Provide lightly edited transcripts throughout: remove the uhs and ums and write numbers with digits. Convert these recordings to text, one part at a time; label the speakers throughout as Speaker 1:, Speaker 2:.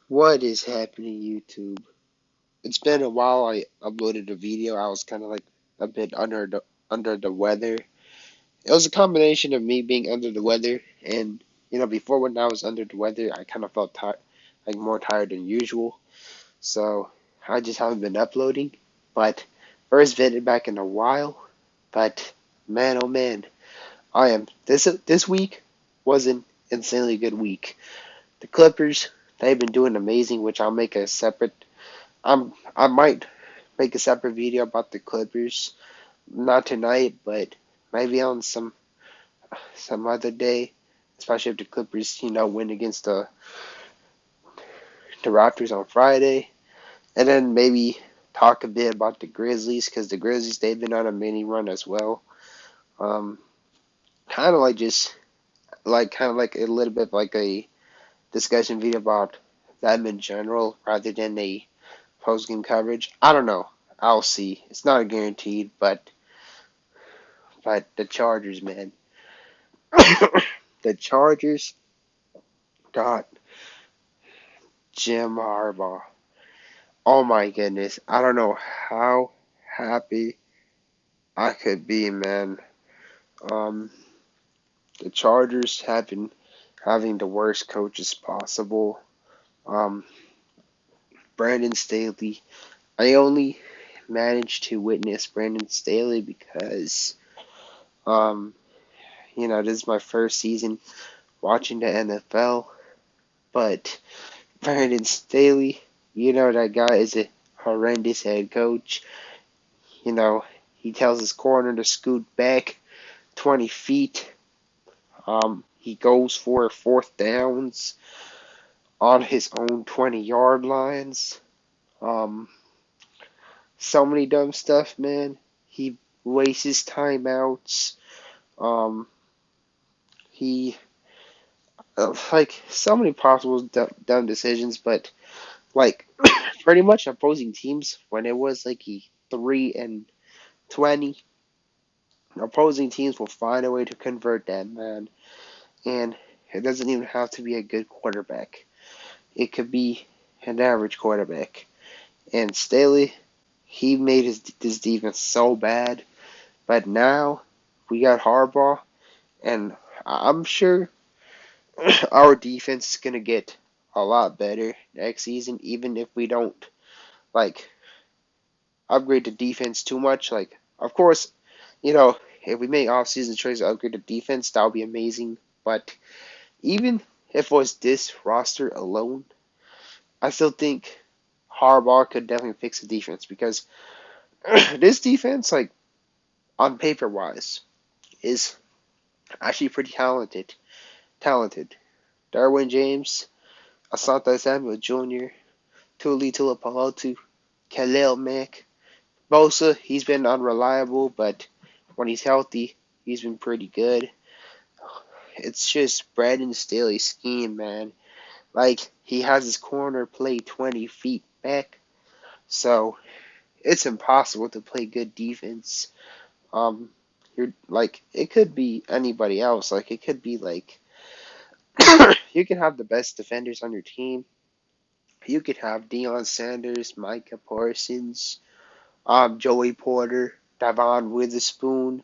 Speaker 1: What is happening, YouTube? It's been a while. I uploaded a video. I was kind of like a bit under the weather. It was a combination of me being under the weather and before when I was under the weather, I kind of felt tired, like more tired than usual. So I just haven't been uploading. But first video back in a while. But man, oh man, I am this week was an insanely good week. The Clippers, they've been doing amazing, which I'll make a separate. I might make a separate video about the Clippers, not tonight, but maybe on some other day, especially if the Clippers win against the Raptors on Friday, and then maybe talk a bit about the Grizzlies because the Grizzlies they've been on a mini run as well. Um, kind of like just like kind of like a little bit like a discussion video about them in general rather than a post game coverage. I don't know. I'll see. It's not a guaranteed, but the Chargers, man, the Chargers got Jim Harbaugh. Oh my goodness, I don't know how happy I could be, man. Um, the Chargers have been having the worst coaches possible. Um, Brandon Staley. I only managed to witness Brandon Staley because um, this is my first season watching the NFL, but Brandon Staley, that guy is a horrendous head coach. You know, he tells his corner to scoot back 20 feet. He goes for fourth downs on his own 20-yard lines. Um, so many dumb stuff, man. He wastes timeouts. Um, he like so many possible dumb decisions, but like pretty much opposing teams when it was like a 3-20, opposing teams will find a way to convert that, man. And it doesn't even have to be a good quarterback. It could be an average quarterback. And Staley, he made his defense so bad, but now we got Harbaugh, and I'm sure our defense is gonna get a lot better next season, even if we don't like upgrade the defense too much. Like, of course, if we make off-season trades to upgrade the defense, that would be amazing. But even if it was this roster alone, I still think Harbaugh could definitely fix the defense because this defense, like on paper wise, is actually pretty talented. Talented. Darwin James, Asante Samuel Jr., Tuli Tuipulotu, Khalil Mack, Bosa. He's been unreliable, but when he's healthy, he's been pretty good. It's just Brandon Staley's scheme, man. Like he has his corner play 20 feet back, so it's impossible to play good defense. Um, you're like it could be anybody else. Like it could be like you can have the best defenders on your team. You could have Deion Sanders, Micah Parsons, Joey Porter, Davon Witherspoon,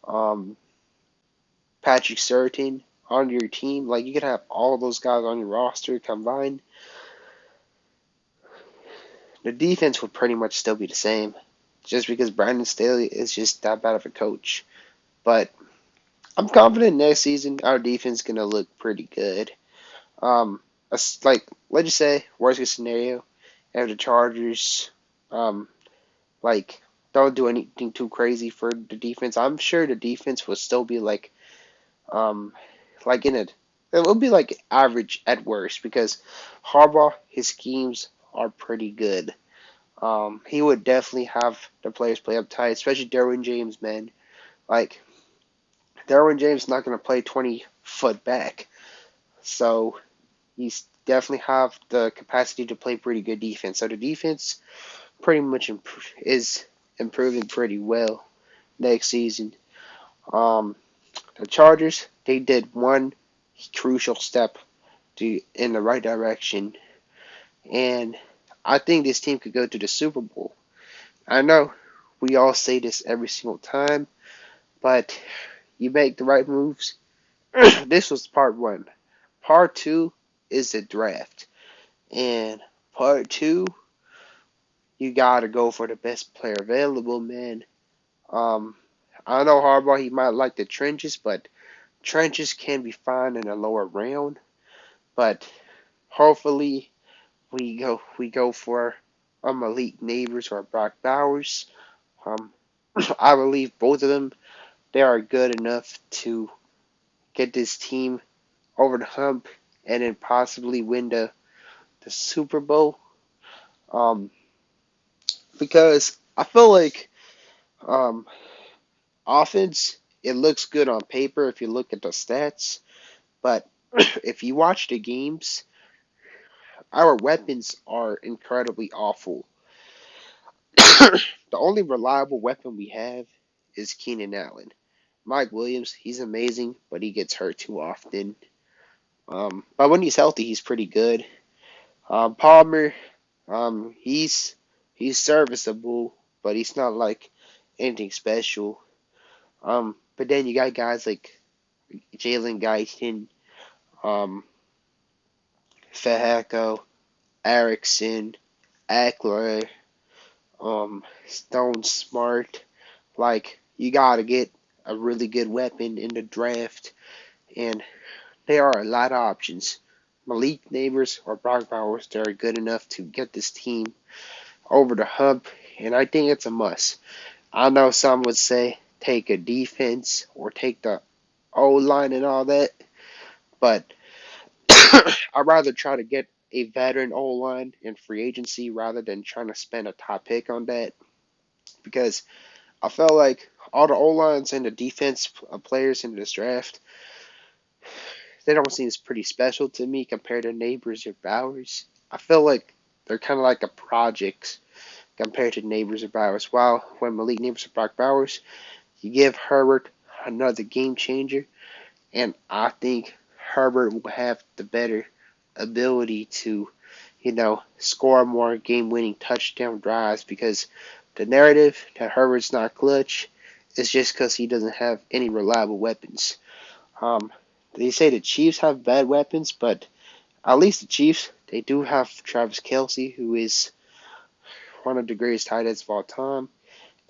Speaker 1: um, Patrick Surtain on your team. Like you could have all those guys on your roster combined. The defense would pretty much still be the same, just because Brandon Staley is just that bad of a coach. But I'm confident next season our defense is gonna look pretty good. Like let's just say worst case scenario, if the Chargers um like don't do anything too crazy for the defense, I'm sure the defense will still be um like in it. It will be like average at worst because Harbaugh his schemes are pretty good. He would definitely have the players play up tight, especially Derwin James, man. Like Derwin James not gonna play 20 foot back, so he's definitely have the capacity to play pretty good defense. So the defense pretty much is improving pretty well next season. Um, the Chargers they did one crucial step in the right direction. and I think this team could go to the Super Bowl. I know we all say this every single time, but you make the right moves. This was part one. Part two is the draft. And part two, you gotta go for the best player available, man. Um, I know Harbaugh, he might like the trenches, but trenches can be found in a lower round. But hopefully we go for Malik Neighbors or Brock Bowers. Um, I believe both of them, they are good enough to get this team over the hump and then possibly win the Super Bowl. Um, because I feel like um, offense, it looks good on paper if you look at the stats, but if you watch the games, our weapons are incredibly awful. The only reliable weapon we have is Keenan Allen. Mike Williams, he's amazing, but he gets hurt too often. But when he's healthy, he's pretty good. Palmer, he's serviceable, but he's not like anything special. But then you got guys like Jalen Guyton, um, Feheko, Erickson, Eckler, Stone Smart. Like you gotta get a really good weapon in the draft, and there are a lot of options. Malik Neighbors or Brock Bowers, they're good enough to get this team over the hump, and I think it's a must. I know some would say take a defense or take the O line and all that, but I'd rather try to get a veteran O line in free agency rather than trying to spend a top pick on that because I felt like all the O lines and the defense players in this draft, they don't seem pretty special to me compared to Neighbors or Bowers. I feel like they're kind of like a project compared to Neighbors or Bowers. While when Malik Neighbors or Brock Bowers, you give Herbert another game changer, and I think Herbert will have the better ability to, score more game-winning touchdown drives because the narrative that Herbert's not clutch is just because he doesn't have any reliable weapons. Um, they say the Chiefs have bad weapons, but at least the Chiefs, they do have Travis Kelce, who is one of the greatest tight ends of all time.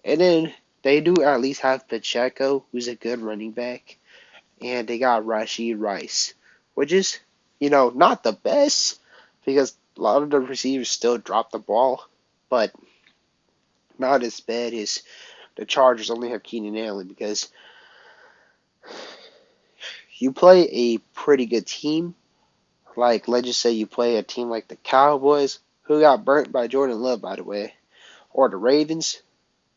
Speaker 1: And then they do at least have Pacheco, who's a good running back. And they got Rashid Rice, which is, not the best because a lot of the receivers still drop the ball, but not as bad as the Chargers only have Keenan Allen because you play a pretty good team. Like, let's just say you play a team like the Cowboys, who got burnt by Jordan Love, by the way, or the Ravens.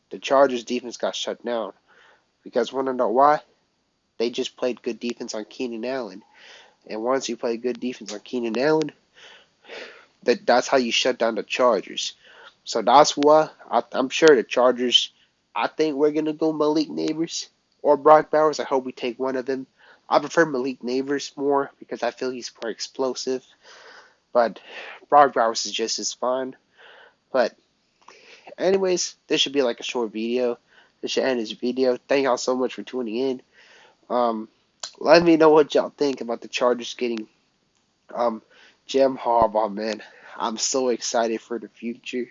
Speaker 1: The Chargers defense got shut down because want to know why? They just played good defense on Keenan Allen. And once you play good defense on Keenan Allen, that's how you shut down the Chargers. So that's why I'm sure the Chargers. I think we're gonna go Malik Neighbors or Brock Bowers. I hope we take one of them. I prefer Malik Neighbors more because I feel he's more explosive. But Brock Bowers is just as fun. But anyways, this should be like a short video. This should end this video. Thank y'all so much for tuning in. Um, Let me know what y'all think about the Chargers getting um Jim Harbaugh, man. I'm so excited for the future.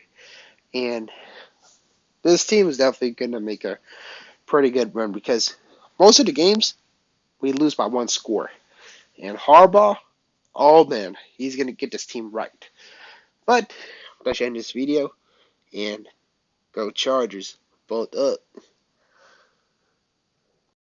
Speaker 1: And this team is definitely going to make a pretty good run because most of the games we lose by one score. And Harbaugh, oh man, he's going to get this team right. But let's end this video and go Chargers. Both up.